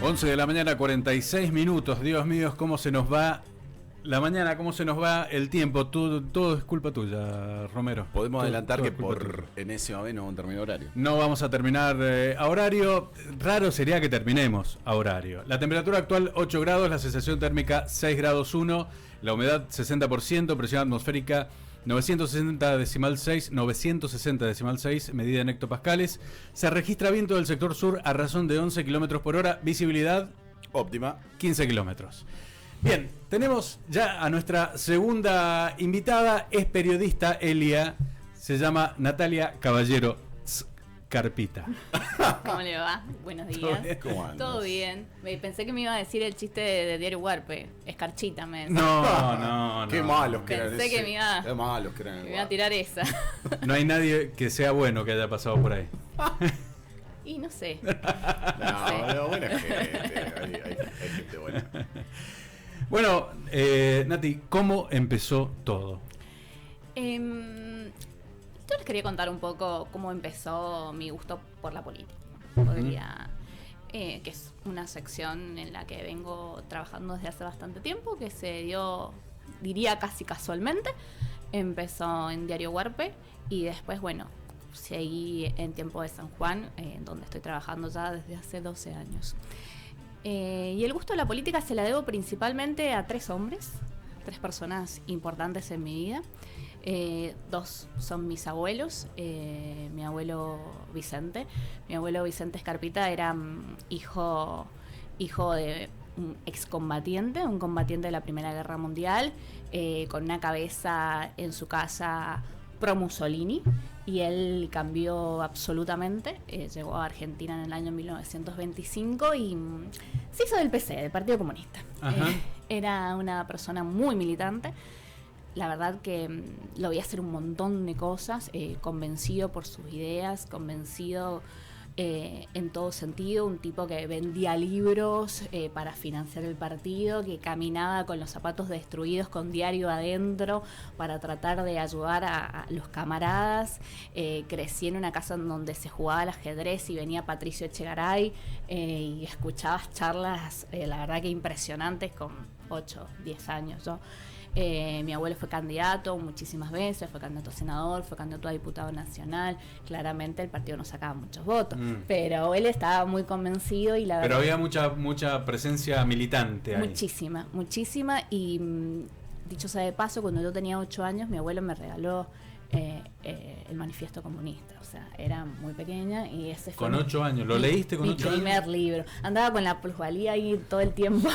11 de la mañana, 46 minutos. Dios mío, cómo se nos va la mañana, cómo se nos va el tiempo. Todo es culpa tuya, Romero. Podemos adelantar todo que por enésima vez no vamos a terminar horario. No vamos a terminar a horario. Raro sería que terminemos a horario. La temperatura actual 8 grados, la sensación térmica 6 grados 1, la humedad 60%, presión atmosférica 960,6, medida en hectopascales. Se registra viento del sector sur a razón de 11 kilómetros por hora, visibilidad óptima, 15 kilómetros. Bien, tenemos ya a nuestra segunda invitada, es periodista, Elia, se llama Natalia Caballero Scarpita. ¿Cómo le va? Buenos días. ¿Cómo andas? Todo bien. Pensé que me iba a decir el chiste de Diario Huarpe, Escarchita, me No. Qué malos que eran. Pensé que me iba, Qué malos que eran. me iba a tirar esa. No hay nadie que sea bueno que haya pasado por ahí. Y no sé. No, buena gente. Hay gente buena. Bueno, Nati, ¿cómo empezó todo? Yo les quería contar un poco cómo empezó mi gusto por la política. Que es una sección en la que vengo trabajando desde hace bastante tiempo, que se dio, diría casi casualmente. Empezó en Diario Huarpe y después, bueno, seguí en Tiempo de San Juan, donde estoy trabajando ya desde hace 12 años. Y el gusto de la política se la debo principalmente a 3 hombres, 3 personas importantes en mi vida. 2 son mis abuelos. Mi abuelo Vicente Scarpita era hijo de un excombatiente, un combatiente de la Primera Guerra Mundial, con una cabeza en su casa pro Mussolini, y él cambió absolutamente. Llegó a Argentina en el año 1925 y se hizo del PC, del Partido Comunista. Era una persona muy militante. La verdad que lo veía hacer un montón de cosas, convencido por sus ideas, convencido en todo sentido, un tipo que vendía libros para financiar el partido, que caminaba con los zapatos destruidos con diario adentro para tratar de ayudar a los camaradas. Crecí en una casa en donde se jugaba al ajedrez y venía Patricio Echegaray y escuchabas charlas, la verdad que impresionantes, con 8, 10 años yo. Mi abuelo fue candidato muchísimas veces, fue candidato a senador, fue candidato a diputado nacional. Claramente el partido no sacaba muchos votos, pero él estaba muy convencido y la verdad. Pero había mucha presencia militante ahí. Muchísima. Y dicho sea de paso, cuando yo tenía 8 años, mi abuelo me regaló el Manifiesto Comunista. O sea, era muy pequeña y ese fue. ¿Con 8 años? ¿Lo leíste con 8 años? Mi primer libro. Andaba con la plusvalía ahí todo el tiempo.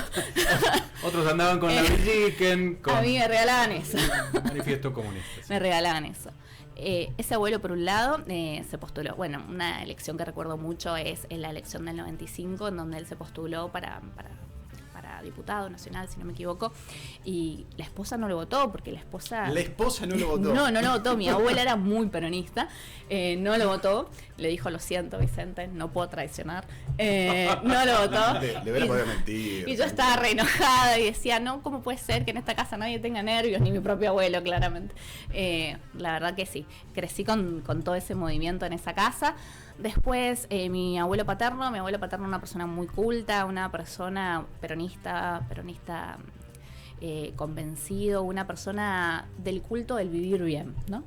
Otros andaban con la Villiquen. A mí me regalaban eso. Manifiesto Comunista. Sí. Me regalaban eso. Ese abuelo, por un lado, se postuló. Bueno, una elección que recuerdo mucho es la elección del 95, en donde él se postuló para diputado nacional, si no me equivoco, y la esposa no lo votó, porque la esposa no lo votó. No lo votó. Mi abuela era muy peronista, no lo votó. Le dijo: lo siento, Vicente, no puedo traicionar. No lo votó. Le hubiera podido mentir. Y yo estaba re enojada y decía: no, ¿cómo puede ser que en esta casa nadie tenga nervios? Ni mi propio abuelo, claramente. La verdad que sí, crecí con todo ese movimiento en esa casa. Después mi abuelo paterno, una persona muy culta, una persona peronista convencido, una persona del culto del vivir bien, ¿no?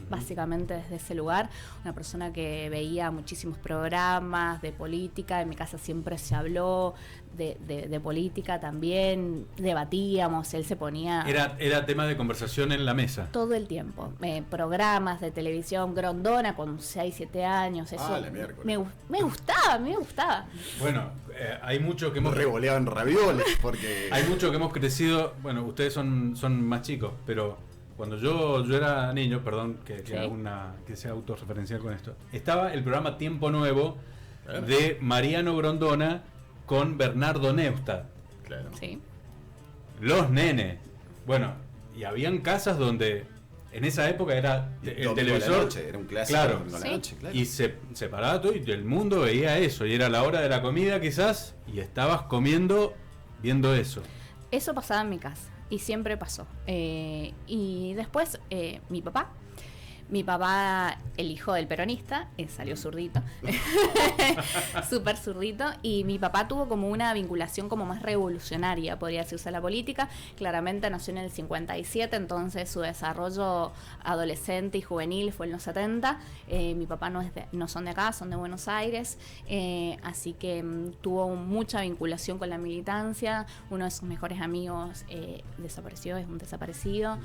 Básicamente desde ese lugar, una persona que veía muchísimos programas de política. En mi casa siempre se habló de política también, debatíamos, él se ponía... Era tema de conversación en la mesa. Todo el tiempo, programas de televisión, Grondona con 6, 7 años, eso me gustaba. Bueno, hay mucho que hemos... Revoleaban ravioles, porque... Hay mucho que hemos crecido, bueno, ustedes son más chicos, pero... Cuando yo era niño, perdón que sea autorreferencial con esto, estaba el programa Tiempo Nuevo de Mariano Grondona con Bernardo Neustadt. Claro. Sí. Los nenes. Bueno, y habían casas donde en esa época era el televisor. La noche, era un clásico. Claro. La noche, claro. Y se paraba todo y el mundo veía eso. Y era la hora de la comida quizás y estabas comiendo viendo eso. Eso pasaba en mi casa. Y siempre pasó. Y después mi papá el hijo del peronista, salió zurdito, súper zurdito, y mi papá tuvo como una vinculación como más revolucionaria, podría decirse, a la política. Claramente nació en el 57, entonces su desarrollo adolescente y juvenil fue en los 70. Mi papá no son de acá, son de Buenos Aires, así que tuvo mucha vinculación con la militancia. Uno de sus mejores amigos desapareció, es un desaparecido,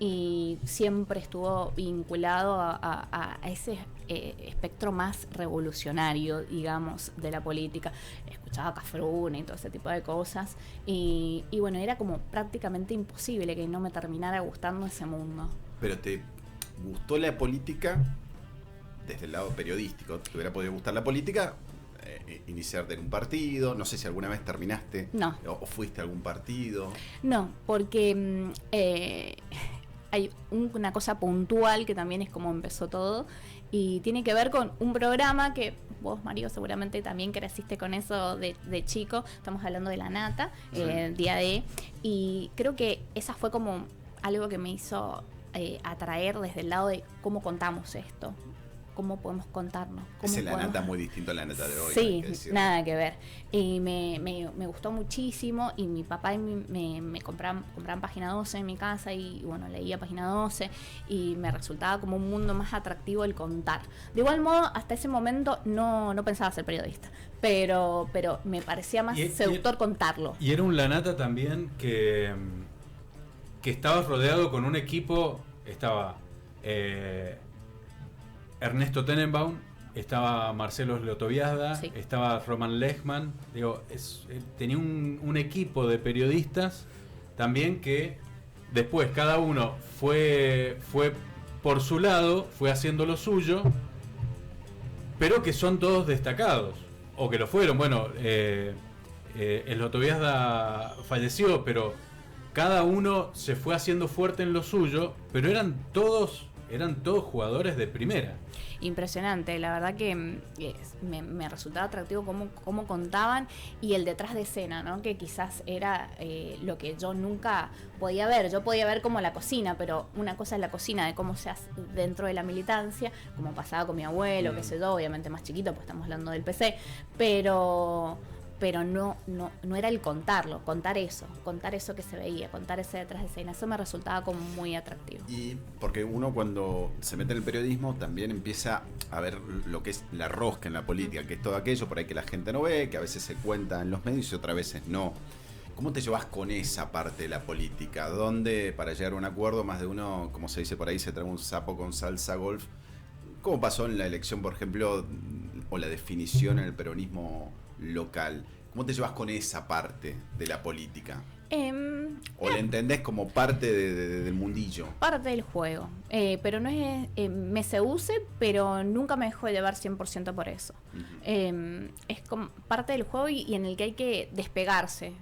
y siempre estuvo vinculado a ese espectro más revolucionario, digamos, de la política. Escuchaba Cafrune y todo ese tipo de cosas, y bueno, era como prácticamente imposible que no me terminara gustando ese mundo. Pero ¿te gustó la política desde el lado periodístico? ¿Te hubiera podido gustar la política? Iniciarte en un partido, no sé si alguna vez terminaste, no, o fuiste a algún partido. No, porque hay una cosa puntual que también es como empezó todo, y tiene que ver con un programa que vos, Mario, seguramente también creciste con eso de chico. Estamos hablando de La Nata, Sí. Día D, y creo que esa fue como algo que me hizo atraer desde el lado de cómo contamos esto, cómo podemos contarnos. Cómo Es La Nata muy distinto a La Nata de hoy. Sí, nada que ver. Y me gustó muchísimo, y mi papá me compraban Página 12 en mi casa, y bueno, leía Página 12, y me resultaba como un mundo más atractivo el contar. De igual modo, hasta ese momento no pensaba ser periodista, pero me parecía más seductor contarlo. Y era un La Nata también que estabas rodeado con un equipo. Estaba Ernesto Tenenbaum, estaba Marcelo Slotoviazda, Sí. estaba Roman Lechman. Digo, tenía un equipo de periodistas también que después cada uno fue por su lado, fue haciendo lo suyo, pero que son todos destacados, o que lo fueron. Bueno, Slotoviazda falleció, pero cada uno se fue haciendo fuerte en lo suyo, pero eran todos jugadores de primera. Impresionante, la verdad que me resultaba atractivo cómo contaban, y el detrás de escena, ¿no? Que quizás era lo que yo nunca podía ver. Yo podía ver como la cocina, pero una cosa es la cocina de cómo se hace dentro de la militancia, como pasaba con mi abuelo, qué sé yo, obviamente más chiquito, pues estamos hablando del PC, pero no era el contar eso que se veía, contar ese detrás de escena. Eso me resultaba como muy atractivo. Y porque uno, cuando se mete en el periodismo, también empieza a ver lo que es la rosca en la política, que es todo aquello por ahí que la gente no ve, que a veces se cuenta en los medios y otras veces no. ¿Cómo te llevas con esa parte de la política? ¿Dónde, para llegar a un acuerdo, más de uno, como se dice por ahí, se trae un sapo con salsa golf? ¿Cómo pasó en la elección, por ejemplo, o la definición en el peronismo local? ¿Cómo te llevas con esa parte de la política? ¿O la entendés como parte del mundillo? Parte del juego, pero no es... me seduce, pero nunca me dejo de llevar 100% por eso. Es como parte del juego, y en el que hay que despegarse.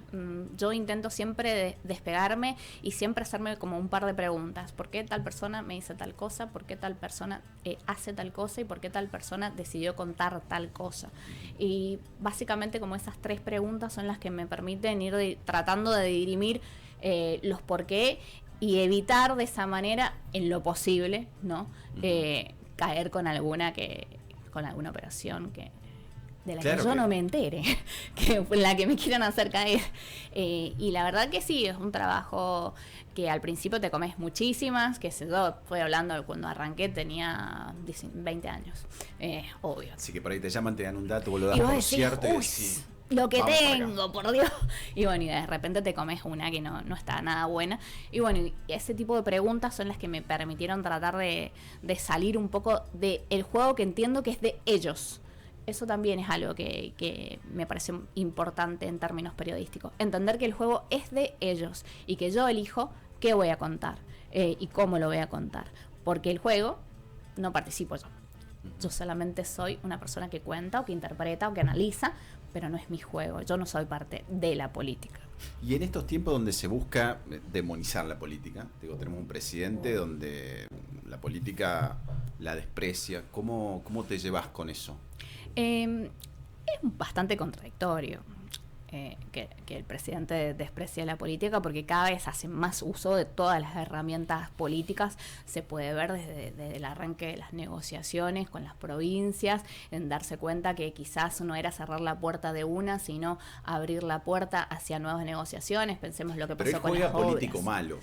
Yo intento siempre despegarme, y siempre hacerme como un par de preguntas. ¿Por qué tal persona me dice tal cosa? ¿Por qué tal persona hace tal cosa? ¿Y por qué tal persona decidió contar tal cosa? Y básicamente como esas 3 preguntas son las que me permiten ir tratando de dirimir los por qué, y evitar de esa manera, en lo posible, ¿no? Caer con alguna operación de la Claro que yo que no me entere, en la que me quieran hacer caer. Y la verdad que sí, es un trabajo que al principio te comes muchísimas, que yo estoy hablando de cuando arranqué, tenía 20 años, obvio. Así que por ahí te llaman, te dan un dato, vos lo das Y vos por decís, cierto, y uy, decís, lo que vamos para tengo, por Dios. Y bueno, y de repente te comes una que no está nada buena. Y bueno, y ese tipo de preguntas son las que me permitieron tratar de salir un poco del juego, que entiendo que es de ellos. Eso también es algo que me parece importante en términos periodísticos. Entender que el juego es de ellos, y que yo elijo qué voy a contar y cómo lo voy a contar. Porque el juego no participo yo. Yo solamente soy una persona que cuenta, o que interpreta, o que analiza, pero no es mi juego. Yo no soy parte de la política. Y en estos tiempos donde se busca demonizar la política, digo, tenemos un presidente donde la política la desprecia. ¿Cómo te llevas con eso? Es bastante contradictorio. que el presidente desprecie la política, porque cada vez hace más uso de todas las herramientas políticas. Se puede ver desde el arranque de las negociaciones con las provincias, en darse cuenta que quizás no era cerrar la puerta de una, sino abrir la puerta hacia nuevas negociaciones. Pensemos lo que pasó con las obras. Pero él juega político malo,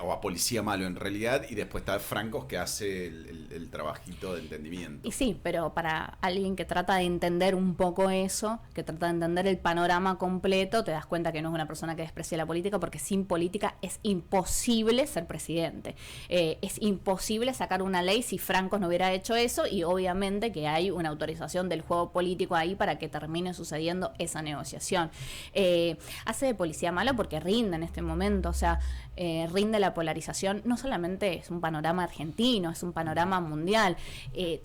o a policía malo en realidad, y después está Francos que hace el trabajito de entendimiento. Y sí, pero para alguien que trata de entender un poco eso, que trata de entender el panorama completo, te das cuenta que no es una persona que desprecia la política, porque sin política es imposible ser presidente. Es imposible sacar una ley si Francos no hubiera hecho eso, y obviamente que hay una autorización del juego político ahí para que termine sucediendo esa negociación. Hace de policía malo porque rinde en este momento, o sea, rinde la polarización. No solamente es un panorama argentino, es un panorama mundial.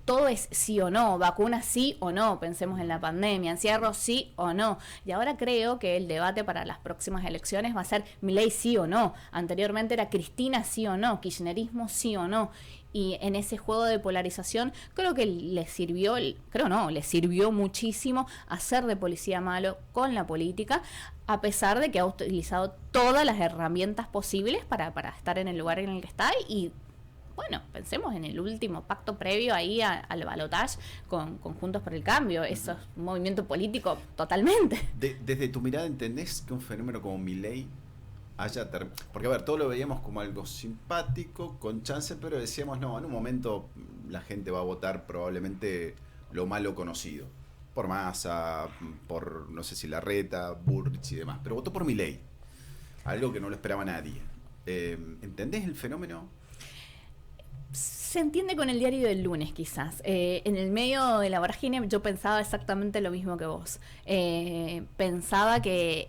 Todo es sí o no, vacunas sí o no, pensemos en la pandemia, encierro sí o no. Y ahora creo que el debate para las próximas elecciones va a ser Milei sí o no. Anteriormente era Cristina sí o no, kirchnerismo sí o no. Y en ese juego de polarización creo que le sirvió muchísimo hacer de policía malo con la política, a pesar de que ha utilizado todas las herramientas posibles para estar en el lugar en el que está. Y bueno, pensemos en el último pacto previo ahí al balotaje con Juntos por el Cambio. Eso es un movimiento político totalmente. Desde tu mirada, ¿entendés que un fenómeno como Milei haya porque a ver, todo lo veíamos como algo simpático, con chance, pero decíamos, no, en un momento la gente va a votar probablemente lo malo conocido, por Massa, por no sé si Larreta, Burrich y demás, pero votó por Milei, algo que no lo esperaba nadie. ¿Entendés el fenómeno? Se entiende con el diario del lunes, quizás. En el medio de la vorágine yo pensaba exactamente lo mismo que vos. Pensaba que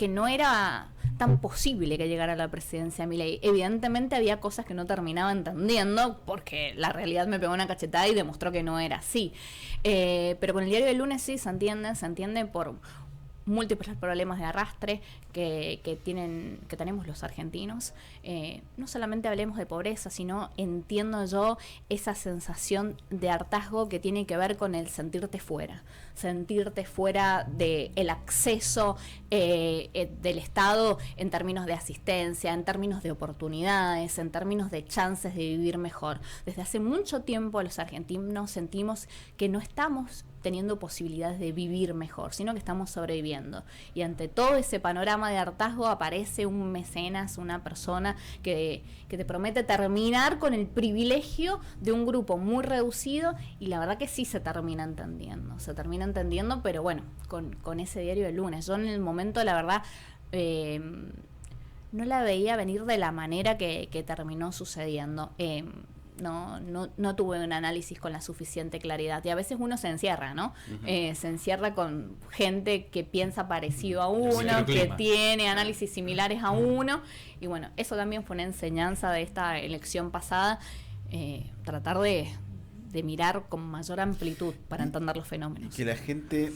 no era tan posible que llegara a la presidencia Milei. Evidentemente había cosas que no terminaba entendiendo, porque la realidad me pegó una cachetada y demostró que no era así. Pero con el diario del lunes sí se entiende por múltiples problemas de arrastre que tenemos los argentinos. No solamente hablemos de pobreza, sino entiendo yo esa sensación de hartazgo que tiene que ver con el sentirte fuera del acceso del Estado en términos de asistencia, en términos de oportunidades, en términos de chances de vivir mejor. Desde hace mucho tiempo los argentinos sentimos que no estamos teniendo posibilidades de vivir mejor, sino que estamos sobreviviendo. Y ante todo ese panorama de hartazgo aparece un mecenas, una persona que te promete terminar con el privilegio de un grupo muy reducido, y la verdad que sí se termina entendiendo, pero bueno, con ese diario del lunes. Yo en el momento, la verdad, no la veía venir de la manera que terminó sucediendo. No tuve un análisis con la suficiente claridad, y a veces uno se encierra, ¿no? Uh-huh. Se encierra con gente que piensa parecido a uno, que tiene análisis similares a uno, y bueno, eso también fue una enseñanza de esta elección pasada, tratar de mirar con mayor amplitud para entender los fenómenos. Que la gente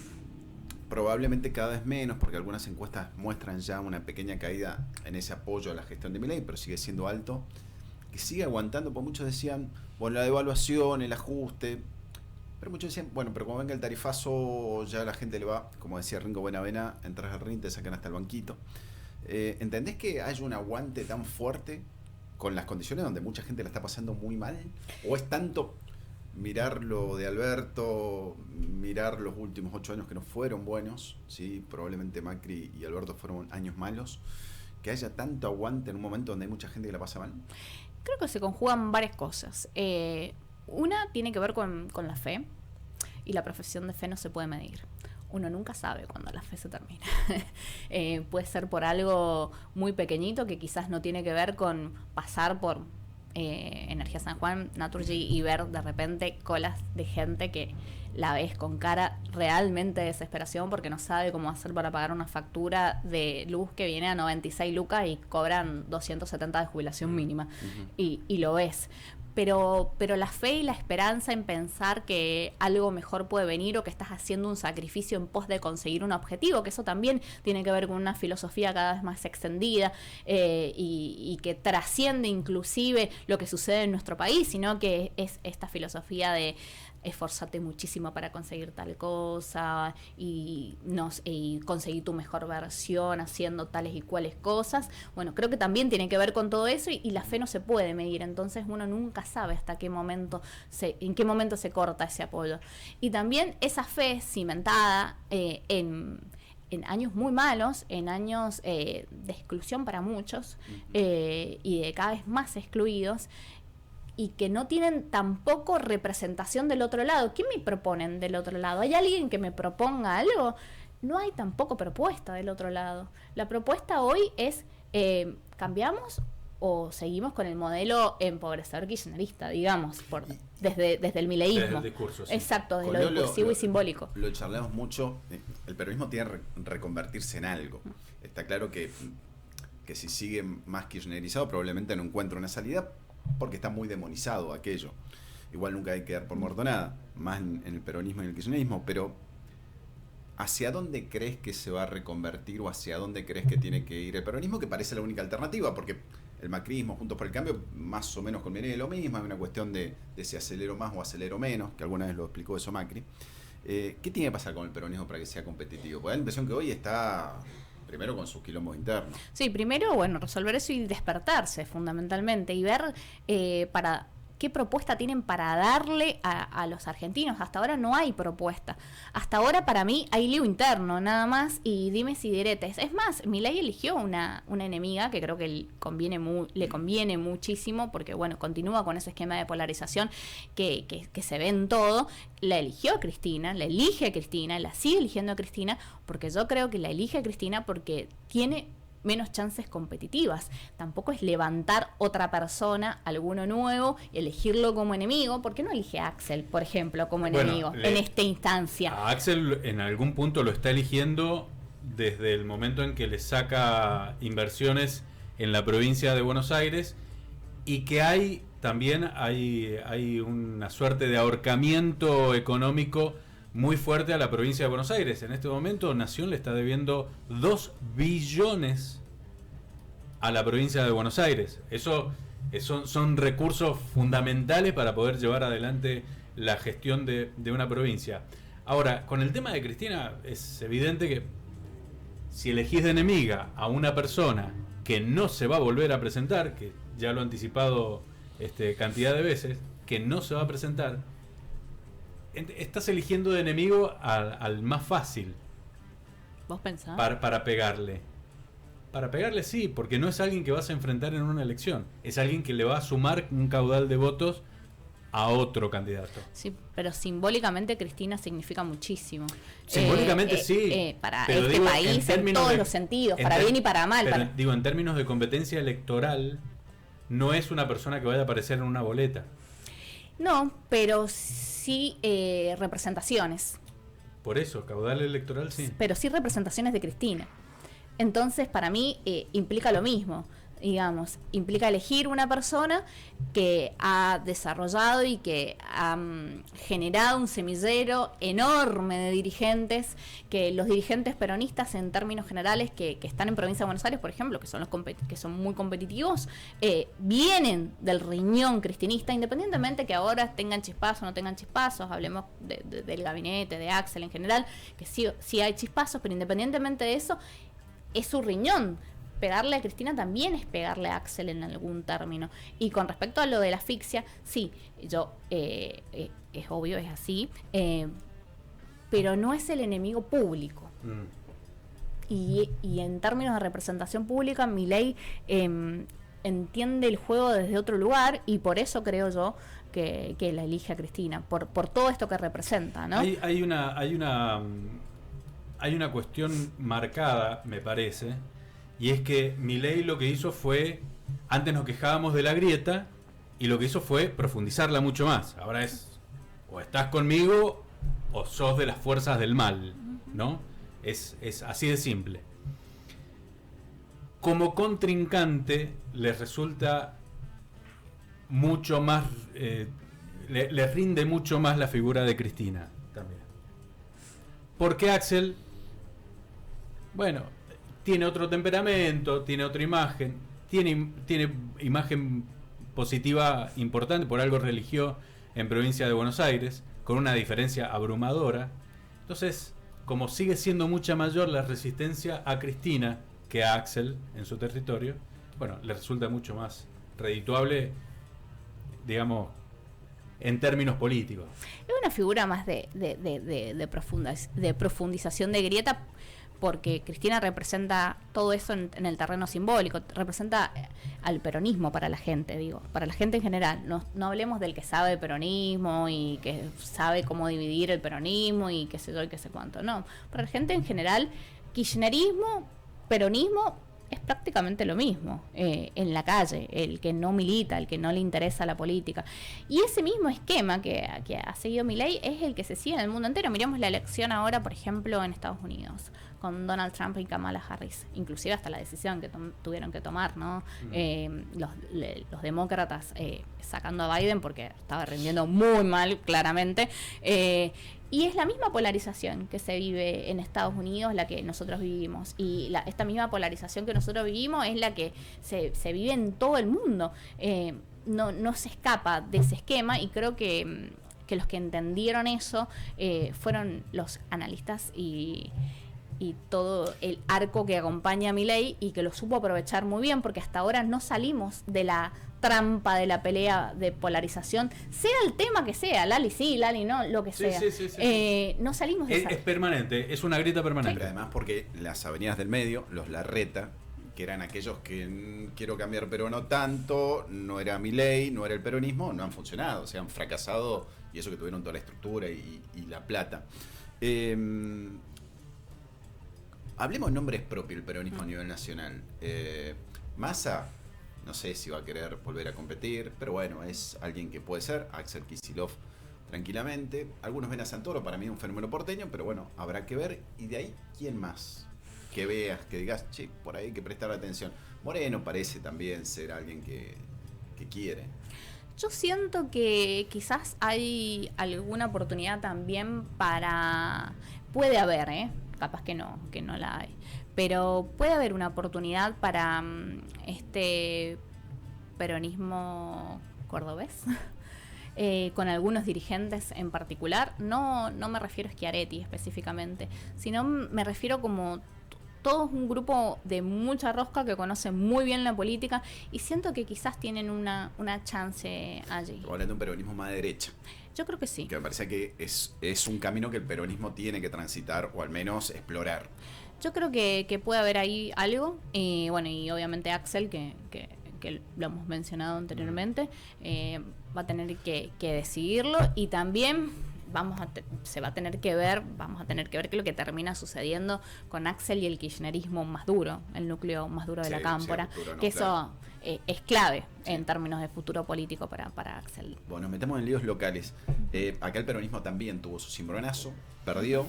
probablemente cada vez menos, porque algunas encuestas muestran ya una pequeña caída en ese apoyo a la gestión de Milei, pero sigue siendo alto, que sigue aguantando, porque muchos decían, bueno, la devaluación, el ajuste, pero muchos decían, bueno, pero como venga el tarifazo, ya la gente le va, como decía Ringo Buenavena, entras al ring, te sacan hasta el banquito. ¿Entendés que hay un aguante tan fuerte con las condiciones donde mucha gente la está pasando muy mal? ¿O es tanto mirar lo de Alberto, mirar los últimos 8 años que no fueron buenos, ¿sí? Probablemente Macri y Alberto fueron años malos, que haya tanto aguante en un momento donde hay mucha gente que la pasa mal? Creo que se conjugan varias cosas. Una tiene que ver con la fe, y la profesión de fe no se puede medir. Uno nunca sabe cuándo la fe se termina. Puede ser por algo muy pequeñito que quizás no tiene que ver con pasar por Energía San Juan, Naturgy, y ver de repente colas de gente que la ves con cara realmente de desesperación porque no sabe cómo hacer para pagar una factura de luz que viene a 96 lucas y cobran 270 de jubilación mínima. Uh-huh. Y lo ves. Pero la fe y la esperanza en pensar que algo mejor puede venir, o que estás haciendo un sacrificio en pos de conseguir un objetivo, que eso también tiene que ver con una filosofía cada vez más extendida, y que trasciende inclusive lo que sucede en nuestro país, sino que es esta filosofía de esforzate muchísimo para conseguir tal cosa y conseguir tu mejor versión haciendo tales y cuales cosas. Bueno, creo que también tiene que ver con todo eso y la fe no se puede medir, entonces uno nunca sabe en qué momento se corta ese apoyo. Y también esa fe cimentada en años muy malos, en años de exclusión para muchos y de cada vez más excluidos, y que no tienen tampoco representación del otro lado. ¿Qué me proponen del otro lado? ¿Hay alguien que me proponga algo? No hay tampoco propuesta del otro lado. La propuesta hoy es, ¿cambiamos o seguimos con el modelo empobrecedor kirchnerista, digamos, desde el mileísmo? Desde el discurso, sí. Exacto, desde lo discursivo y simbólico. Lo charlamos mucho. El peronismo tiene que reconvertirse en algo. Está claro que si sigue más kirchnerizado probablemente no encuentre una salida, porque está muy demonizado aquello. Igual nunca hay que dar por muerto nada, más en el peronismo y en el kirchnerismo, pero ¿hacia dónde crees que se va a reconvertir o hacia dónde crees que tiene que ir el peronismo, que parece la única alternativa? Porque el macrismo, Juntos por el Cambio, más o menos conviene lo mismo, hay una cuestión de si acelero más o acelero menos, que alguna vez lo explicó eso Macri. ¿Qué tiene que pasar con el peronismo para que sea competitivo? Porque da la impresión que hoy está primero con sus quilombos internos. Sí, primero, resolver eso y despertarse fundamentalmente y ver para qué propuesta tienen para darle a los argentinos. Hasta ahora no hay propuesta. Hasta ahora para mí hay lío interno, nada más, y dimes y diretes. Es más, Milei eligió una enemiga que creo que le conviene muchísimo, porque continúa con ese esquema de polarización que se ve en todo. La eligió Cristina, la elige a Cristina, la sigue eligiendo a Cristina, porque yo creo que la elige a Cristina porque tiene menos chances competitivas. Tampoco es levantar otra persona, alguno nuevo, y elegirlo como enemigo. ¿Por qué no elige a Axel, por ejemplo, como enemigo en esta instancia? A Axel en algún punto lo está eligiendo desde el momento en que le saca inversiones en la provincia de Buenos Aires, y que hay una suerte de ahorcamiento económico muy fuerte a la provincia de Buenos Aires. En este momento Nación le está debiendo 2 billones a la provincia de Buenos Aires. Eso son recursos fundamentales para poder llevar adelante la gestión de una provincia. Ahora, con el tema de Cristina, es evidente que si elegís de enemiga a una persona que no se va a volver a presentar, que ya lo ha anticipado cantidad de veces, que no se va a presentar, estás eligiendo de enemigo al más fácil. ¿Vos pensás? Para pegarle. Para pegarle sí, porque no es alguien que vas a enfrentar en una elección. Es alguien que le va a sumar un caudal de votos a otro candidato. Sí, pero simbólicamente Cristina significa muchísimo. Simbólicamente sí. Para este país en todos los sentidos, para bien y para mal. Digo, en términos de competencia electoral, no es una persona que vaya a aparecer en una boleta. No, pero sí representaciones. Por eso, caudal electoral sí. Pero sí representaciones de Cristina. Entonces, para mí, implica lo mismo. Digamos, implica elegir una persona que ha desarrollado y que ha generado un semillero enorme de dirigentes, que los dirigentes peronistas en términos generales que están en Provincia de Buenos Aires, por ejemplo, que son muy competitivos, vienen del riñón cristinista, independientemente que ahora tengan chispazos o no tengan chispazos. Hablemos del gabinete, de Axel en general, que sí hay chispazos, pero independientemente de eso, es su riñón. Pegarle a Cristina también es pegarle a Axel en algún término. Y con respecto a lo de la asfixia, sí, es obvio, es así, pero no es el enemigo público. Y en términos de representación pública, Milei entiende el juego desde otro lugar, y por eso creo yo que la elige a Cristina, por todo esto que representa, ¿no? Hay una cuestión marcada, me parece. Y es que Milei lo que hizo fue, antes nos quejábamos de la grieta, y lo que hizo fue profundizarla mucho más. Ahora es, o estás conmigo, o sos de las fuerzas del mal, ¿no? Es así de simple. Como contrincante, les resulta mucho más, les rinde mucho más la figura de Cristina también. Porque Axel, tiene otro temperamento, tiene otra imagen, tiene imagen positiva importante, por algo religió en Provincia de Buenos Aires, con una diferencia abrumadora. Entonces, como sigue siendo mucha mayor la resistencia a Cristina que a Axel en su territorio, bueno, le resulta mucho más redituable, digamos, en términos políticos. Es una figura más de profundización de grieta, porque Cristina representa todo eso en el terreno simbólico, representa al peronismo para la gente, digo, para la gente en general. No hablemos del que sabe de peronismo y que sabe cómo dividir el peronismo y qué sé yo y qué sé cuánto, no. Para la gente en general, kirchnerismo, peronismo es prácticamente lo mismo en la calle, el que no milita, el que no le interesa la política. Y ese mismo esquema que ha seguido Milei es el que se sigue en el mundo entero. Miremos la elección ahora, por ejemplo, en Estados Unidos, con Donald Trump y Kamala Harris, inclusive hasta la decisión que tuvieron que tomar, ¿no? Los demócratas sacando a Biden porque estaba rindiendo muy mal, claramente. Y es la misma polarización que se vive en Estados Unidos, la que nosotros vivimos. Y esta misma polarización que nosotros vivimos es la que se vive en todo el mundo. No se escapa de ese esquema, y creo que los que entendieron eso fueron los analistas y todo el arco que acompaña a Milei, y que lo supo aprovechar muy bien, porque hasta ahora no salimos de la trampa de la pelea de polarización, sea el tema que sea, Lali sí, Lali no, lo que sea. Sí. No salimos de esa. Es permanente, es una grieta permanente. Pero además porque las avenidas del medio, los Larreta, que eran aquellos que quiero cambiar pero no tanto, no era Milei, no era el peronismo, no han funcionado, o sea, han fracasado, y eso que tuvieron toda la estructura y la plata. Hablemos de nombres propios del peronismo a nivel nacional. Massa, no sé si va a querer volver a competir, pero bueno, es alguien que puede ser. Axel Kicillof, tranquilamente. Algunos ven a Santoro, para mí es un fenómeno porteño, pero bueno, habrá que ver. Y de ahí, ¿quién más? Que veas, que digas, che, por ahí hay que prestar atención. Moreno parece también ser alguien que quiere. Yo siento que quizás hay alguna oportunidad también para... Puede haber, capaz que no la hay, pero puede haber una oportunidad para este peronismo cordobés, con algunos dirigentes en particular. No me refiero a Schiaretti específicamente, sino me refiero como todo un grupo de mucha rosca que conoce muy bien la política, y siento que quizás tienen una chance allí. Estamos hablando de un peronismo más de derecha. Yo creo que sí. Que me parece que es un camino que el peronismo tiene que transitar, o al menos explorar. Yo creo que puede haber ahí algo. Bueno, y obviamente Axel, que lo hemos mencionado anteriormente, va a tener que decidirlo, y también vamos a tener que ver qué es lo que termina sucediendo con Axel y el kirchnerismo más duro, el núcleo más duro de la cámpora, que claro. Eso es clave en términos de futuro político para Axel. Bueno, nos metemos en líos locales. Acá el peronismo también tuvo su cimbronazo, perdió,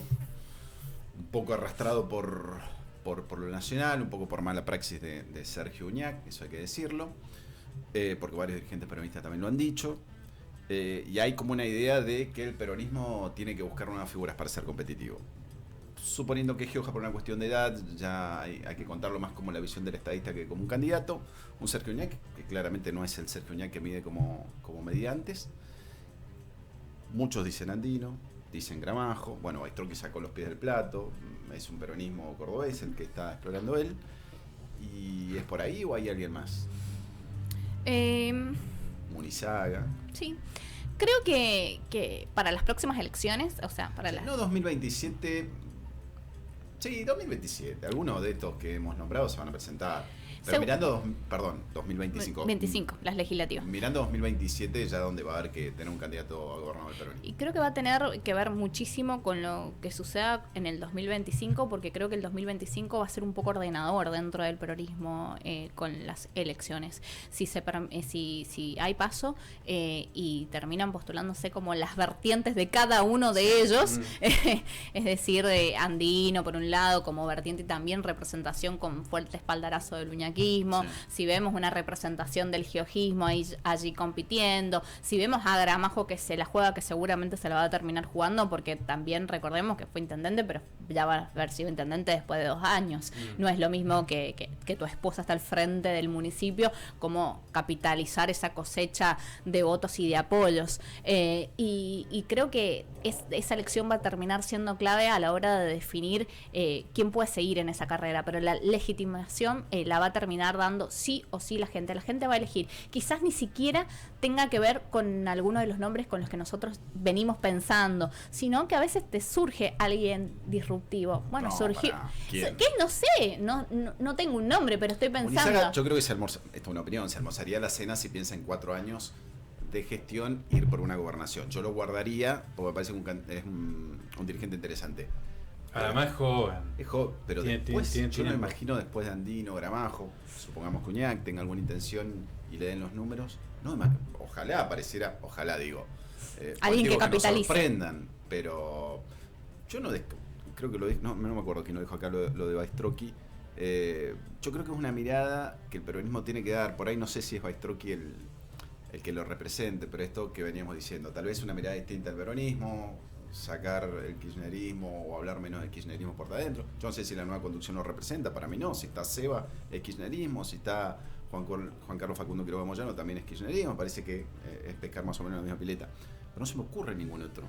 un poco arrastrado por lo nacional, un poco por mala praxis de Sergio Uñac, eso hay que decirlo, porque varios dirigentes peronistas también lo han dicho. Y hay como una idea de que el peronismo tiene que buscar nuevas figuras para ser competitivo. Suponiendo que Gioja, por una cuestión de edad, ya hay que contarlo más como la visión del estadista que como un candidato. Un Sergio Uñac, que claramente no es el Sergio Uñac que mide como medía antes. Muchos dicen Andino, dicen Gramajo. Bueno, Baistrón sacó los pies del plato. Es un peronismo cordobés el que está explorando él. ¿Y es por ahí o hay alguien más? Munizaga. Sí. Creo que para las próximas elecciones, o sea, para No 2027. Sí, 2027. Algunos de estos que hemos nombrado se van a presentar. Pero mirando, 2025. 25, las legislativas. Mirando 2027, ya donde va a haber que tener un candidato a gobernador del peronismo. Y creo que va a tener que ver muchísimo con lo que suceda en el 2025, porque creo que el 2025 va a ser un poco ordenador dentro del peronismo con las elecciones. Si hay paso y terminan postulándose como las vertientes de cada uno de ellos, es decir, de Andino por un lado como vertiente, y también representación con fuerte espaldarazo de Uñac peñaquismo, si vemos una representación del giojismo allí compitiendo, si vemos a Gramajo que se la juega, que seguramente se la va a terminar jugando, porque también recordemos que fue intendente, pero ya va a haber sido intendente después de 2 años. No es lo mismo que tu esposa está al frente del municipio, como capitalizar esa cosecha de votos y de apoyos. Y creo que esa elección va a terminar siendo clave a la hora de definir quién puede seguir en esa carrera, pero la legitimación la va a terminar dando sí o sí la gente. La gente va a elegir. Quizás ni siquiera tenga que ver con alguno de los nombres con los que nosotros venimos pensando, sino que a veces te surge alguien disruptivo. Bueno, surgió... ¿Qué? No sé, no tengo un nombre, pero estoy pensando... Munizaga, yo creo que esta es una opinión, se almorzaría la cena si piensa en 4 años de gestión ir por una gobernación. Yo lo guardaría porque me parece que es un dirigente interesante. Además es joven. Es joven, pero después, yo no me imagino después de Andino, Gramajo, supongamos Cuñac, tenga alguna intención y le den los números. No, ojalá apareciera, alguien que capitalice. Nos sorprendan, pero yo creo que lo dije, no me acuerdo quién lo dijo acá, lo de Baistrocchi. Yo creo que es una mirada que el peronismo tiene que dar. Por ahí no sé si es Baistrocchi el que lo represente, pero esto que veníamos diciendo, tal vez una mirada distinta al peronismo, sacar el kirchnerismo o hablar menos del kirchnerismo por adentro. Yo no sé si la nueva conducción lo representa, para mí no. Si está Seba es kirchnerismo, si está Juan Carlos Facundo Quiroga Moyano también es kirchnerismo, parece que es pescar más o menos en la misma pileta. Pero no se me ocurre ningún otro.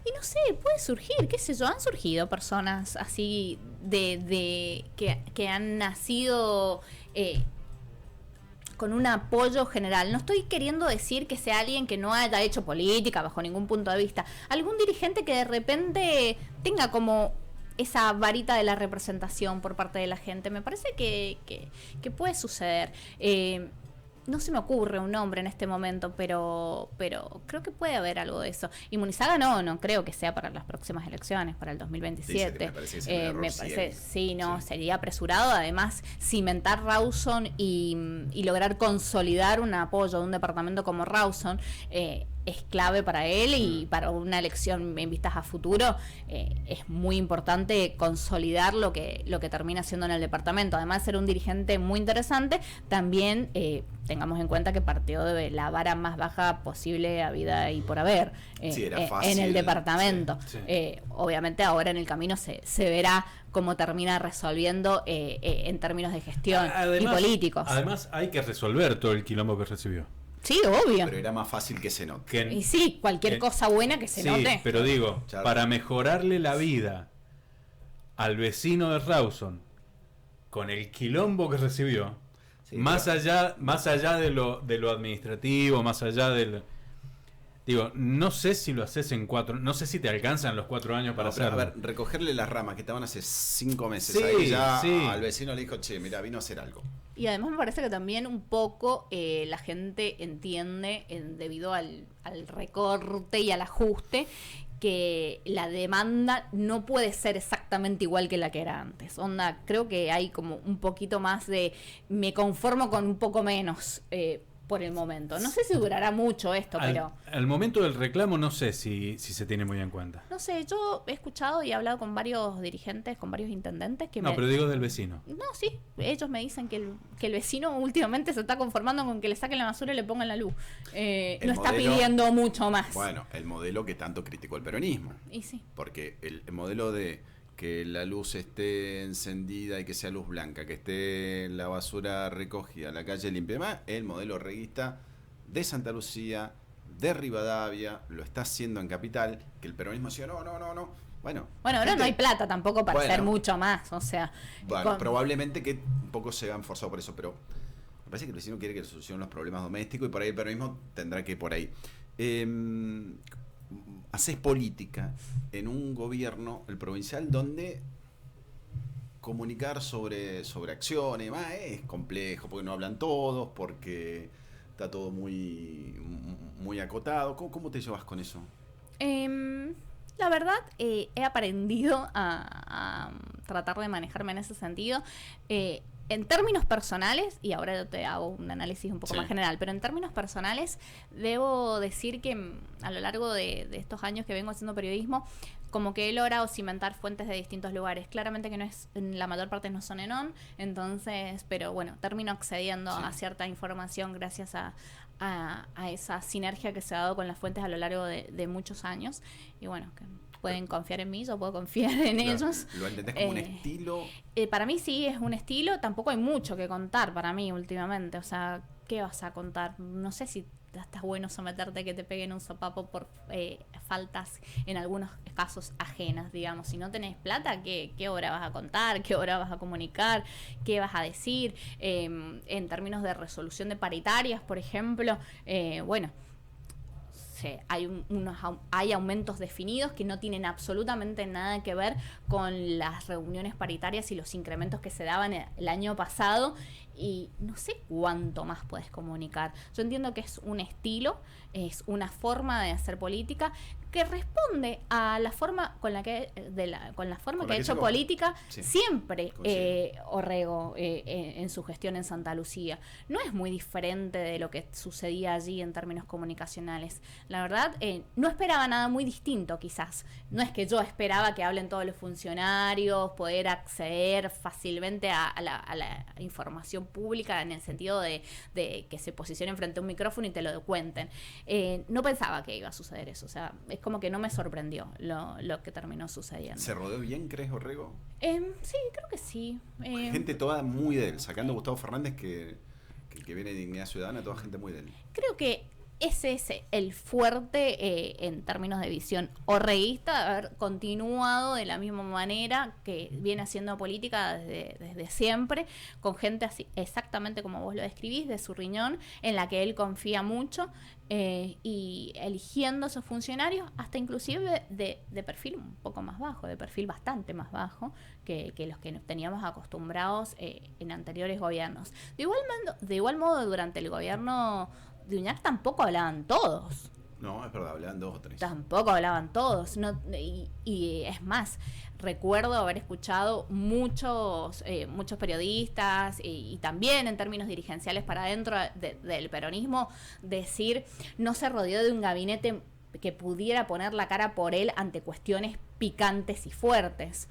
Y no sé, puede surgir, qué sé yo, han surgido personas así que han nacido con un apoyo general. No estoy queriendo decir que sea alguien que no haya hecho política bajo ningún punto de vista. Algún dirigente que de repente tenga como esa varita de la representación por parte de la gente. Me parece que puede suceder. No se me ocurre un nombre en este momento, pero creo que puede haber algo de eso. Y Munizaga no creo que sea para las próximas elecciones, para el 2027. Me parece, sería apresurado. Además, cimentar Rawson y lograr consolidar un apoyo de un departamento como Rawson es clave para él, y para una elección en vistas a futuro es muy importante consolidar lo que termina siendo en el departamento. Además de ser un dirigente muy interesante, también tengamos en cuenta que partió de la vara más baja posible habida y por haber en el departamento. Obviamente ahora en el camino se verá cómo termina resolviendo en términos de gestión y políticos. Además hay que resolver todo el quilombo que recibió. Sí, obvio. Pero era más fácil que se note. Y sí, cualquier cosa buena que se note. Pero digo, para mejorarle la vida al vecino de Rawson con el quilombo que recibió, más allá de lo administrativo, más allá del... Digo, no sé si lo haces en 4... No sé si te alcanzan los 4 años para hacerlo. A ver, recogerle las ramas que estaban hace 5 meses. Ahí ya al vecino le dijo, che, mira, vino a hacer algo. Y además me parece que también un poco la gente entiende, debido al recorte y al ajuste, que la demanda no puede ser exactamente igual que la que era antes. Creo que hay como un poquito más de me conformo con un poco menos por el momento. No sé si durará mucho esto, pero... Al momento del reclamo no sé si se tiene muy en cuenta. No sé, yo he escuchado y he hablado con varios dirigentes, con varios intendentes que pero digo del vecino. No, sí, ellos me dicen que el vecino últimamente se está conformando con que le saquen la basura y le pongan la luz. No está pidiendo mucho más. Bueno, el modelo que tanto criticó el peronismo. Y sí. Porque el modelo de que la luz esté encendida y que sea luz blanca, que esté la basura recogida, la calle limpia, más el modelo reguista de Santa Lucía, de Rivadavia, lo está haciendo en Capital, que el peronismo decía, no. Bueno, ahora no hay plata tampoco para hacer mucho más, o sea... Bueno, probablemente que un poco se han forzado por eso, pero me parece que el vecino quiere que le solucionen los problemas domésticos y por ahí el peronismo tendrá que ir por ahí. Haces política en un gobierno, el provincial, donde comunicar sobre acciones es complejo, porque no hablan todos, porque está todo muy acotado. ¿Cómo te llevas con eso? La verdad, he aprendido a tratar de manejarme en ese sentido. En términos personales, y ahora yo te hago un análisis un poco Sí. más general, pero en términos personales debo decir que a lo largo de estos años que vengo haciendo periodismo, como que he logrado cimentar fuentes de distintos lugares. Claramente que no es, la mayor parte no son en ON, entonces, pero bueno, termino accediendo Sí. a cierta información gracias a esa sinergia que se ha dado con las fuentes a lo largo de muchos años. Y bueno, que pueden confiar en mí, yo puedo confiar en ellos. ¿Lo entendés como un estilo? Para mí sí es un estilo, tampoco hay mucho que contar para mí últimamente, o sea, ¿qué vas a contar? No sé si está bueno someterte a que te peguen un sopapo por faltas en algunos casos ajenas, digamos. Si no tenés plata, ¿qué obra vas a contar? ¿Qué obra vas a comunicar? ¿Qué vas a decir? En términos de resolución de paritarias, por ejemplo, bueno, hay aumentos definidos que no tienen absolutamente nada que ver con las reuniones paritarias y los incrementos que se daban el año pasado, y no sé cuánto más puedes comunicar. Yo entiendo que es un estilo, es una forma de hacer política que responde a la forma con la que ha hecho política sí, siempre Orrego en su gestión en Santa Lucía. No es muy diferente de lo que sucedía allí en términos comunicacionales. La verdad, no esperaba nada muy distinto, quizás. No es que yo esperaba que hablen todos los funcionarios, poder acceder fácilmente a la información pública en el sentido de que se posicionen frente a un micrófono y te lo cuenten. No pensaba que iba a suceder eso, o sea, es como que no me sorprendió lo que terminó sucediendo. ¿Se rodeó bien, crees, Orrego? Sí, creo que sí. Gente toda muy de él, sacando a Gustavo Fernández que viene de Dignidad Ciudadana, toda gente muy de él. Creo que ese es el fuerte en términos de visión orreísta, haber continuado de la misma manera que viene haciendo política desde siempre, con gente así, exactamente como vos lo describís, de su riñón, en la que él confía mucho, y eligiendo esos funcionarios hasta inclusive de perfil un poco más bajo, de perfil bastante más bajo que los que nos teníamos acostumbrados en anteriores gobiernos. De igual modo, durante el gobierno de Uñac tampoco hablaban todos. No, es verdad, hablaban 2 o 3. Tampoco hablaban todos. Y es más, recuerdo haber escuchado muchos periodistas y también en términos dirigenciales para adentro del peronismo decir, no se rodeó de un gabinete que pudiera poner la cara por él ante cuestiones picantes y fuertes.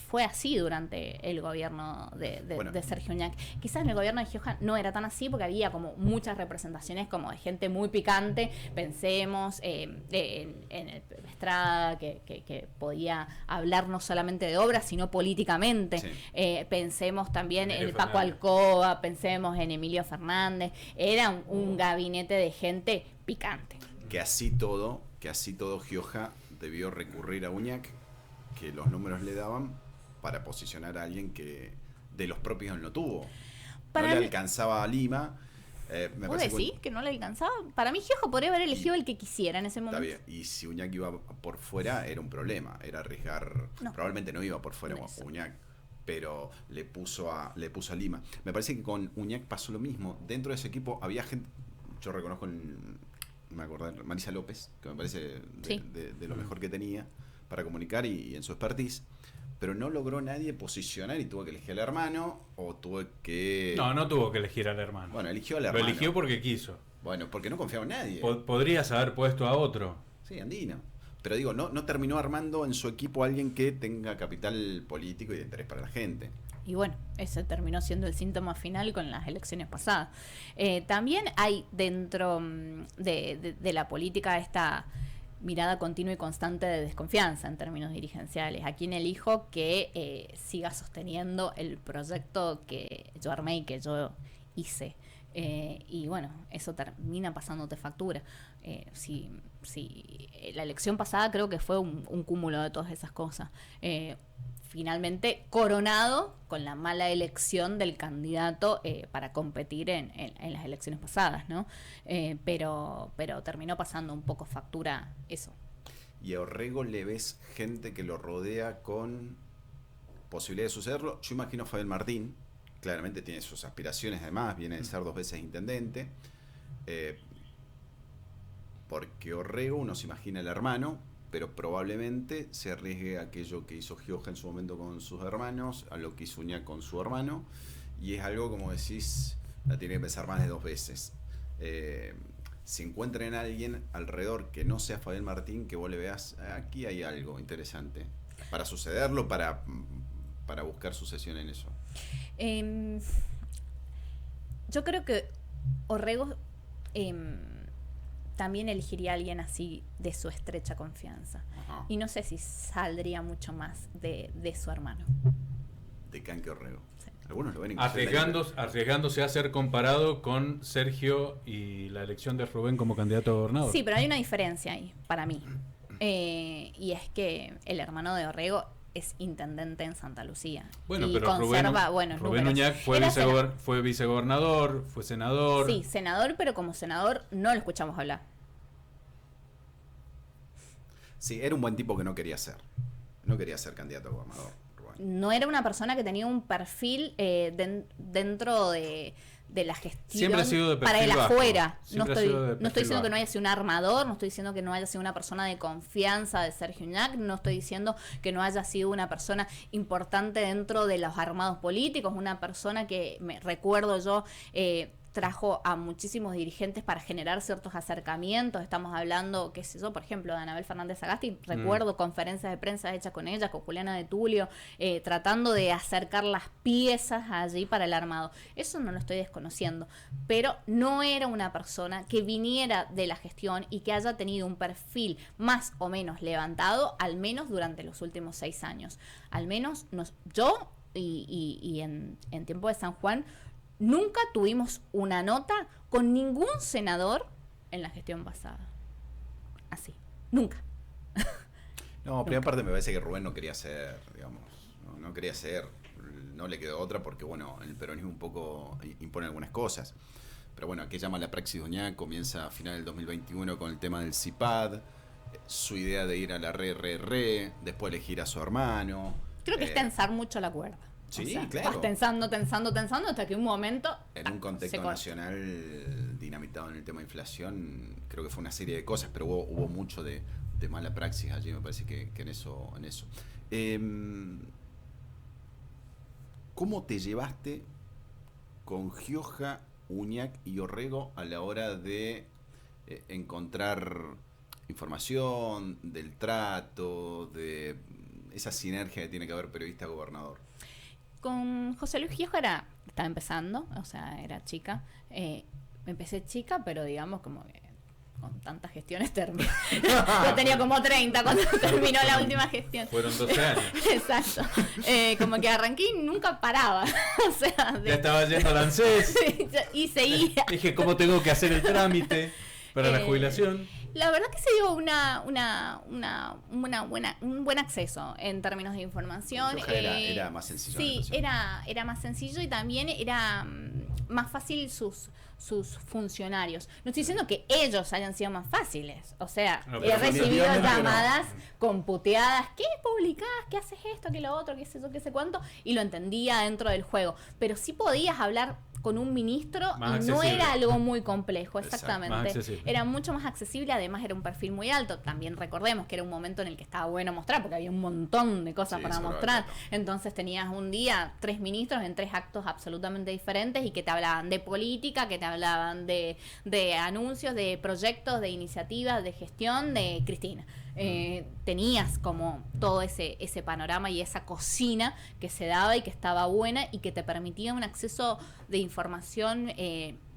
Fue así durante el gobierno de Sergio Uñac. Quizás en el gobierno de Gioja no era tan así porque había como muchas representaciones como de gente muy picante. Pensemos en el Estrada que podía hablar no solamente de obras sino políticamente. Sí. Pensemos también en el Paco Alcoba, pensemos en Emilio Fernández. Era un gabinete de gente picante. Que así todo Gioja debió recurrir a Uñac, que los números le daban, para posicionar a alguien que de los propios no tuvo. No le alcanzaba a Lima. ¿Vos decís que no le alcanzaba? Para mí Gioja podría haber elegido el que quisiera en ese momento. Está bien. Y si Uñac iba por fuera, era un problema. Era arriesgar. No. Probablemente no iba por fuera Uñac, pero le puso a Lima. Me parece que con Uñac pasó lo mismo. Dentro de ese equipo había gente. Yo reconozco me acordé, Marisa López, que me parece de lo mejor que tenía para comunicar y en su expertise, pero no logró nadie posicionar y tuvo que elegir al hermano o tuvo que... No tuvo que elegir al hermano. Bueno, eligió al hermano. Lo eligió porque quiso. Bueno, porque no confiaba en nadie. Podrías haber puesto a otro. Sí, Andino. Pero digo, no terminó armando en su equipo a alguien que tenga capital político y de interés para la gente. Y bueno, ese terminó siendo el síntoma final con las elecciones pasadas. También hay dentro de la política esta mirada continua y constante de desconfianza en términos dirigenciales. ¿A quién elijo que siga sosteniendo el proyecto que yo armé y que yo hice? Y bueno, eso termina pasándote factura. Si la elección pasada creo que fue un cúmulo de todas esas cosas. Finalmente coronado con la mala elección del candidato para competir en las elecciones pasadas, ¿no? Pero terminó pasando un poco factura eso. ¿Y a Orrego le ves gente que lo rodea con posibilidad de sucederlo? Yo imagino a Fabián Martín, claramente tiene sus aspiraciones, además viene de ser 2 veces intendente, porque Orrego uno se imagina el hermano, pero probablemente se arriesgue a aquello que hizo Gioja en su momento con sus hermanos, a lo que hizo Uñac con su hermano, y es algo, como decís, la tiene que pensar más de 2 veces. Si encuentran a alguien alrededor que no sea Fabián Martín, que vos le veas, aquí hay algo interesante para sucederlo, para buscar sucesión en eso. Yo creo que Orrego también elegiría a alguien así de su estrecha confianza. Ajá. Y no sé si saldría mucho más de su hermano. De Canque Orrego. Sí. Algunos lo ven Arriesgándose a ser comparado con Sergio y la elección de Rubén como candidato a gobernador. Sí, pero hay una diferencia ahí, para mí. Y es que el hermano de Orrego es intendente en Santa Lucía. Bueno, y pero conserva Rubén buenos Rubén números. Uñac fue vicegobernador, fue senador. Sí, senador, pero como senador no lo escuchamos hablar. Sí, era un buen tipo que no quería ser. No quería ser candidato a gobernador, Rubén. No era una persona que tenía un perfil dentro de la gestión Siempre ha sido de perfil para el bajo. afuera. No Siempre ha sido de estoy perfil diciendo que no bajo. haya sido un armador, no estoy diciendo que no haya sido una persona de confianza de Sergio Uñac, no estoy diciendo que no haya sido una persona importante dentro de los armados políticos, una persona que recuerdo yo trajo a muchísimos dirigentes para generar ciertos acercamientos. Estamos hablando, qué sé yo, por ejemplo, de Anabel Fernández Sagasti. Recuerdo conferencias de prensa hechas con ella, con Juliana de Tulio, tratando de acercar las piezas allí para el armado. Eso no lo estoy desconociendo, pero no era una persona que viniera de la gestión y que haya tenido un perfil más o menos levantado, al menos durante los últimos 6 años. Al menos yo y en tiempo de San Juan nunca tuvimos una nota con ningún senador en la gestión pasada. Así. Nunca. No, pero aparte me parece que Rubén no quería ser, digamos, no quería ser, no le quedó otra porque, bueno, el peronismo un poco impone algunas cosas. Pero bueno, aquella mala praxis de Uñac comienza a final del 2021 con el tema del CIPAD, su idea de ir a la después elegir a su hermano. Creo que es tensar mucho la cuerda. Sí, o sea, claro. Vas tensando hasta que un momento... En un contexto nacional dinamitado en el tema de inflación, creo que fue una serie de cosas, pero hubo mucho de mala praxis allí, me parece que en eso. ¿Cómo te llevaste con Gioja, Uñac y Orrego a la hora de encontrar información, del trato, de esa sinergia que tiene que haber periodista-gobernador? Con José Luis Gioja estaba empezando, o sea, era chica. Empecé chica, pero digamos como que con tantas gestiones terminé. Yo tenía como 30 cuando terminó la última gestión. Fueron 12 años. Exacto. Como que arranqué y nunca paraba. O sea, Ya estaba yendo al ANSES. y seguía. Dije, ¿cómo tengo que hacer el trámite para la jubilación? La verdad que se dio un buen acceso en términos de información. Era más sencillo. Sí, era más sencillo y también era más fácil sus funcionarios. No estoy diciendo que ellos hayan sido más fáciles. O sea, No, he recibido definitivamente llamadas computeadas. ¿Qué publicás? ¿Qué haces esto? ¿Qué lo otro? ¿Qué sé yo? ¿Qué sé cuánto? Y lo entendía dentro del juego. Pero sí podías hablar con un ministro Más y no accesible. era algo muy complejo, Exacto, exactamente. más accesible. Era mucho más accesible, además era un perfil muy alto. También recordemos que era un momento en el que estaba bueno mostrar, porque había un montón de cosas Sí, para seguro, mostrar. claro. Entonces tenías un día 3 ministros en 3 actos absolutamente diferentes y que te hablaban de política, que te hablaban de anuncios, de proyectos, de iniciativas, de gestión, de Cristina. Tenías como todo ese panorama y esa cocina que se daba y que estaba buena y que te permitía un acceso de información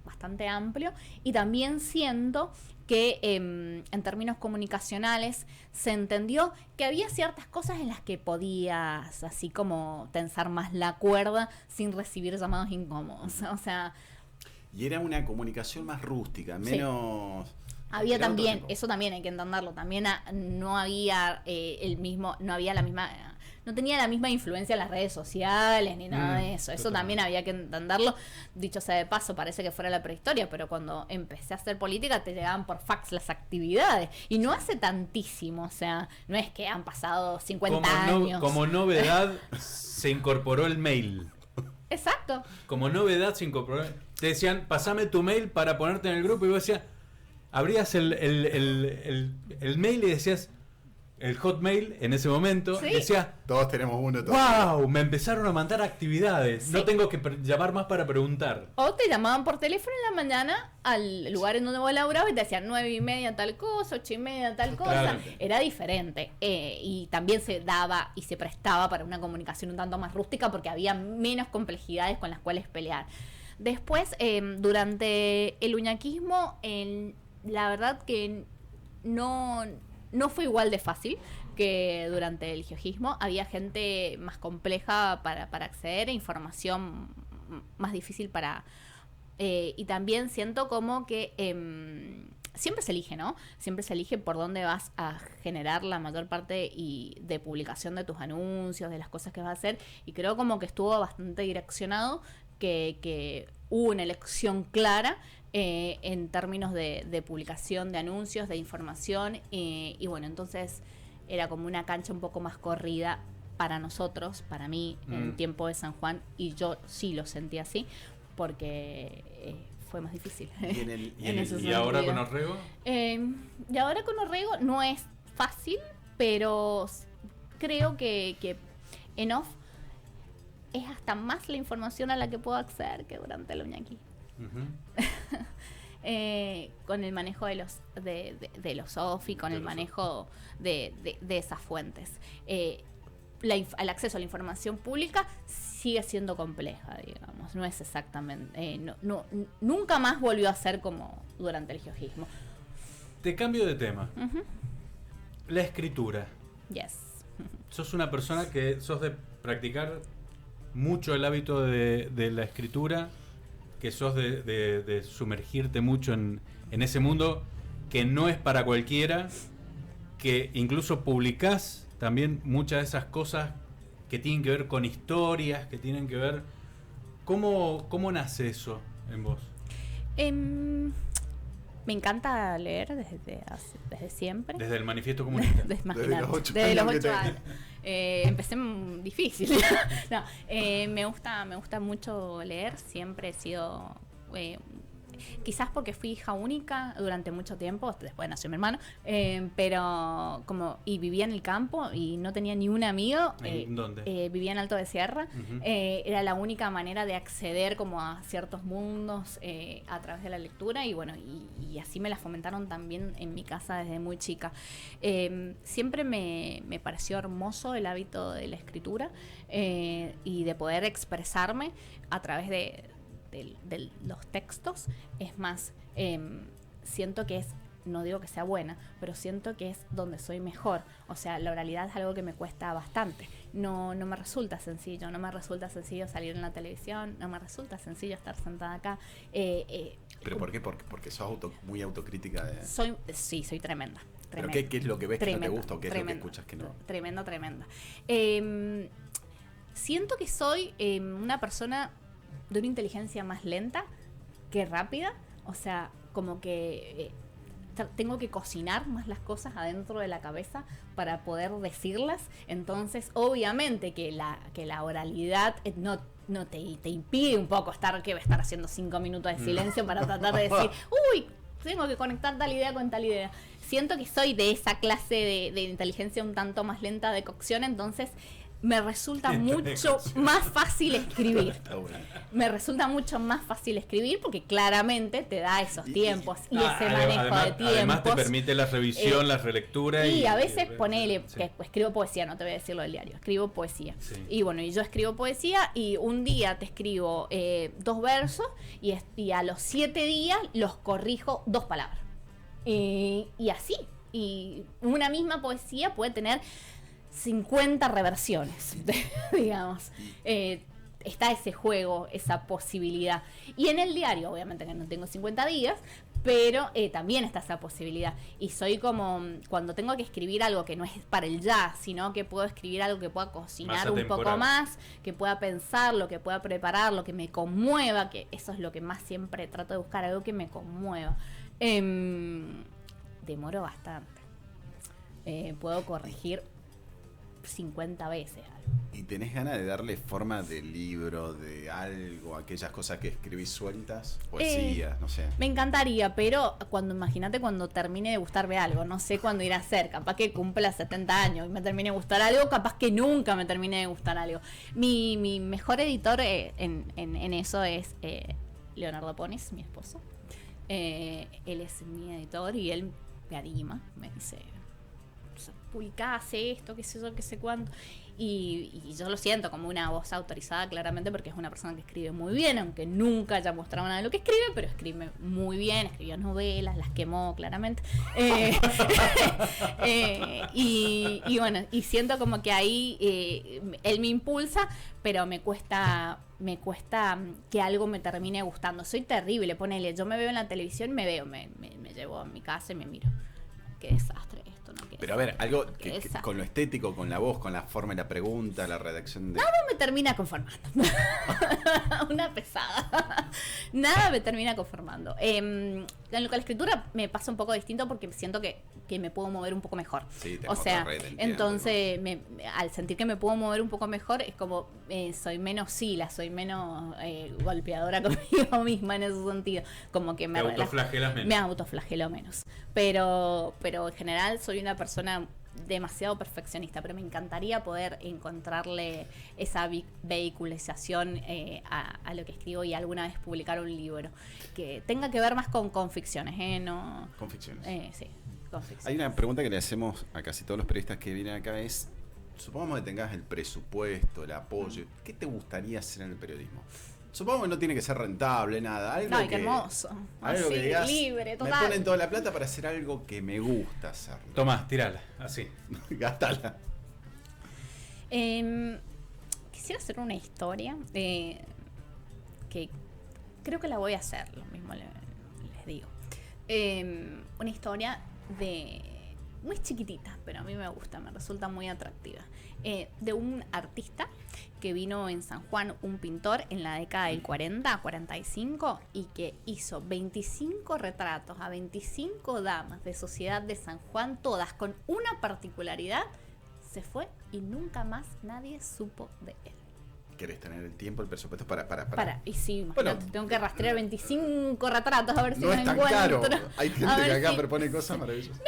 bastante amplio. Y también siento que en términos comunicacionales se entendió que había ciertas cosas en las que podías así como tensar más la cuerda sin recibir llamados incómodos. O sea, Y era una comunicación más rústica, menos... había era otro también, tipo. eso también hay que entenderlo, también no había no tenía la misma influencia en las redes sociales ni nada de eso. Eso totalmente. también había que entenderlo. Dicho sea de paso, parece que fuera la prehistoria, pero cuando empecé a hacer política te llegaban por fax las actividades. Y no hace tantísimo, o sea, no es que han pasado 50 años. Como novedad se incorporó el mail. Exacto. Como novedad se incorporó. Te decían, pasame tu mail para ponerte en el grupo y vos decías, abrías el mail y decías, el Hotmail en ese momento, Sí. decía, Todos tenemos uno. wow, me empezaron a mandar actividades, Sí. no tengo que llamar más para preguntar. O te llamaban por teléfono en la mañana al lugar en donde vos laburabas y te decían 9:30 tal cosa, 8:30 tal cosa. Claro. Era diferente. Y también se daba y se prestaba para una comunicación un tanto más rústica porque había menos complejidades con las cuales pelear. Después, durante el uñaquismo, la verdad que no fue igual de fácil que durante el geojismo. Había gente más compleja para acceder a información más difícil para... y también siento como que siempre se elige, ¿no? Siempre se elige por dónde vas a generar la mayor parte de publicación de tus anuncios, de las cosas que vas a hacer. Y creo como que estuvo bastante direccionado, que hubo una elección clara en términos de publicación de anuncios, de información. Y bueno, entonces era como una cancha un poco más corrida para nosotros, para mí, en tiempo de San Juan. Y yo sí lo sentí así, porque fue más difícil. ¿Y ahora con Orrego? Y ahora con Orrego no es fácil, pero creo que en off es hasta más la información a la que puedo acceder que durante el uñaqui. Con el manejo de los off y con el manejo de esas fuentes. El acceso a la información pública sigue siendo compleja, digamos. No es exactamente... nunca más volvió a ser como durante el geojismo. Te cambio de tema. La escritura. Yes. Sos una persona que sos de practicar mucho el hábito de la escritura, que sos de sumergirte mucho en ese mundo que no es para cualquiera, que incluso publicás también muchas de esas cosas que tienen que ver con historias, que tienen que ver... ¿Cómo nace eso en vos? Me encanta leer desde siempre. Desde el Manifiesto Comunista. Desde los 8 años. Empecé difícil. No, me gusta mucho leer. Siempre he sido... quizás porque fui hija única durante mucho tiempo, después nació mi hermano, pero y vivía en el campo y no tenía ni un amigo. ¿Dónde? Vivía en Alto de Sierra. Era la única manera de acceder como a ciertos mundos a través de la lectura, y bueno, y así me la fomentaron también en mi casa desde muy chica. Siempre me pareció hermoso el hábito de la escritura y de poder expresarme a través de los textos. Es más, siento que no digo que sea buena, pero siento que es donde soy mejor. O sea, la oralidad es algo que me cuesta bastante. No me resulta sencillo. No me resulta sencillo salir en la televisión. No me resulta sencillo estar sentada acá. ¿Pero por qué? Porque sos muy autocrítica. Sí, soy tremenda. ¿Pero qué es lo que ves que no te gusta o qué es lo que escuchas que no? Tremenda. Siento que soy una persona de una inteligencia más lenta que rápida. O sea, como que tengo que cocinar más las cosas adentro de la cabeza para poder decirlas. Entonces, obviamente que la oralidad no te impide un poco estar haciendo 5 minutos de silencio para tratar de decir, uy, tengo que conectar tal idea con tal idea. Siento que soy de esa clase de inteligencia un tanto más lenta de cocción, entonces me resulta mucho más fácil escribir. Me resulta mucho más fácil escribir porque claramente te da esos tiempos y ese manejo de tiempos. Además te permite la revisión, la relectura. Y a veces ponele, que escribo poesía, no te voy a decir lo del diario, escribo poesía. Sí. Y bueno, y yo escribo poesía y un día te escribo 2 versos y a los 7 días los corrijo 2 palabras. Y así. Y una misma poesía puede tener 50 reversiones, digamos. Está ese juego, esa posibilidad. Y en el diario, obviamente que no tengo 50 días, pero también está esa posibilidad. Y soy como, cuando tengo que escribir algo que no es para el ya, sino que puedo escribir algo que pueda cocinar un poco más, que pueda pensarlo, que pueda prepararlo, que me conmueva, que eso es lo que más siempre trato de buscar, algo que me conmueva. Demoro bastante. Puedo corregir 50 veces algo. ¿Y tenés ganas de darle forma de libro, de algo, aquellas cosas que escribís sueltas? Poesías, no sé. Me encantaría, pero imagínate cuando termine de gustarme algo, no sé cuándo irá a ser, capaz que cumpla 70 años y me termine de gustar algo, capaz que nunca me termine de gustar algo. Mi mejor editor en eso es Leonardo Ponis, mi esposo. Él es mi editor y él me anima, me dice, publicá, hace esto, qué sé yo, qué sé cuánto. Y yo lo siento como una voz autorizada, claramente, porque es una persona que escribe muy bien, aunque nunca haya mostrado nada de lo que escribe, pero escribe muy bien, escribió novelas, las quemó claramente. Y bueno, y siento como que ahí él me impulsa, pero me cuesta que algo me termine gustando. Soy terrible, ponele, yo me veo en la televisión, me llevo a mi casa y me miro. Qué desastre esto, ¿no? Pero a ver, algo que con lo estético, con la voz, con la forma y la pregunta, la redacción de... Nada me termina conformando. Una pesada. Nada me termina conformando. Con la escritura me pasa un poco distinto porque siento que me puedo mover un poco mejor. Sí, o sea, entonces al sentir que me puedo mover un poco mejor es como soy menos soy menos golpeadora conmigo misma en ese sentido. Como que me autoflagelo menos. Pero en general soy una persona demasiado perfeccionista, pero me encantaría poder encontrarle esa vehiculización a lo que escribo y alguna vez publicar un libro que tenga que ver más con ficciones, ¿no? Con ficciones. Sí, con ficciones. Hay una pregunta que le hacemos a casi todos los periodistas que vienen acá es, supongamos que tengas el presupuesto, el apoyo, ¿qué te gustaría hacer en el periodismo? Supongo que no tiene que ser rentable, nada. Algo qué hermoso. Algo que digas, libre, total. me ponen toda la plata para hacer algo que me gusta hacer. Tomás, tirala, así. Gastala. Quisiera hacer una historia que creo que la voy a hacer, lo mismo les digo. Una historia muy chiquitita, pero a mí me gusta, me resulta muy atractiva. De un artista que vino en San Juan, un pintor en la década del 40, 45, y que hizo 25 retratos a 25 damas de sociedad de San Juan, todas con una particularidad, se fue y nunca más nadie supo de él. ¿Querés tener el tiempo, el presupuesto para? Y sí, imagínate, tengo que rastrear 25 retratos a ver si no los es tan encuentro. Caro. Hay gente que acá propone cosas maravillosas. No.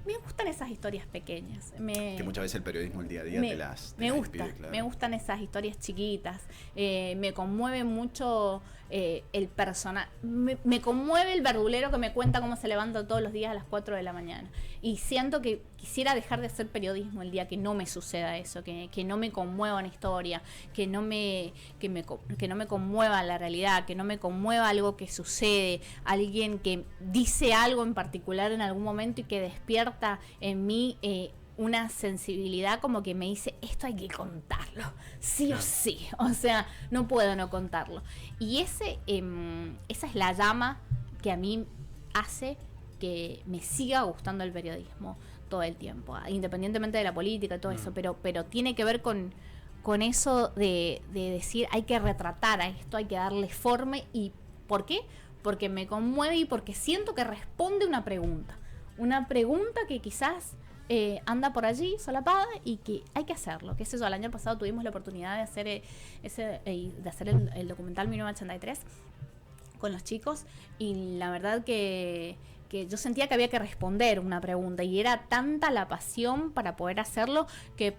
Me gustan esas historias pequeñas. Que muchas veces el periodismo el día a día te las pide, claro. Me gustan esas historias chiquitas. Me conmueve mucho el personaje. Me conmueve el verdulero que me cuenta cómo se levanta todos los días a las 4 de la mañana. Y siento que quisiera dejar de hacer periodismo el día que no me suceda eso, que no me conmueva una historia, que no me conmueva la realidad, que no me conmueva algo que sucede, alguien que dice algo en particular en algún momento y que despierta en mí una sensibilidad como que me dice, esto hay que contarlo, sí o sí, o sea, no puedo no contarlo. Y esa es la llama que a mí hace que me siga gustando el periodismo todo el tiempo, independientemente de la política y todo eso, pero tiene que ver con eso de decir, hay que retratar a esto, hay que darle forma. ¿Y por qué? Porque me conmueve y porque siento que responde una pregunta que quizás anda por allí solapada y que hay que hacerlo. Que es eso, el año pasado tuvimos la oportunidad de hacer el documental 1983 con los chicos y la verdad que yo sentía que había que responder una pregunta y era tanta la pasión para poder hacerlo que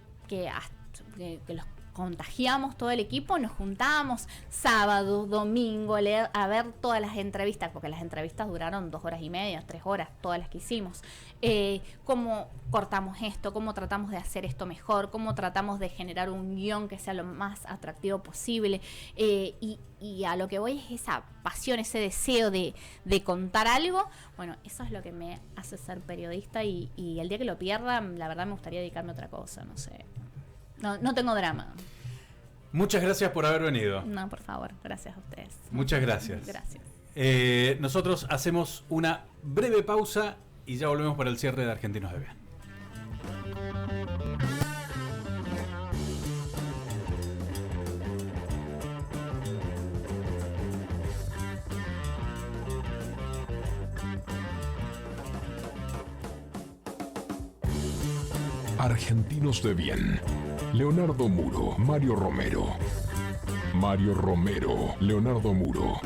los contagiamos todo el equipo, nos juntábamos sábado, domingo, a ver todas las entrevistas, porque las entrevistas duraron 2 horas y media, 3 horas, todas las que hicimos. Cómo cortamos esto, cómo tratamos de hacer esto mejor, cómo tratamos de generar un guión que sea lo más atractivo posible. Y a lo que voy es esa pasión, ese deseo de contar algo. Bueno, eso es lo que me hace ser periodista y el día que lo pierda, la verdad me gustaría dedicarme a otra cosa, no sé. No tengo drama. Muchas gracias por haber venido. No, por favor, gracias a ustedes. Muchas gracias. Gracias. Nosotros hacemos una breve pausa y ya volvemos para el cierre de Argentinos de Bien. Argentinos de Bien. Leonardo Muro, Mario Romero. Mario Romero, Leonardo Muro.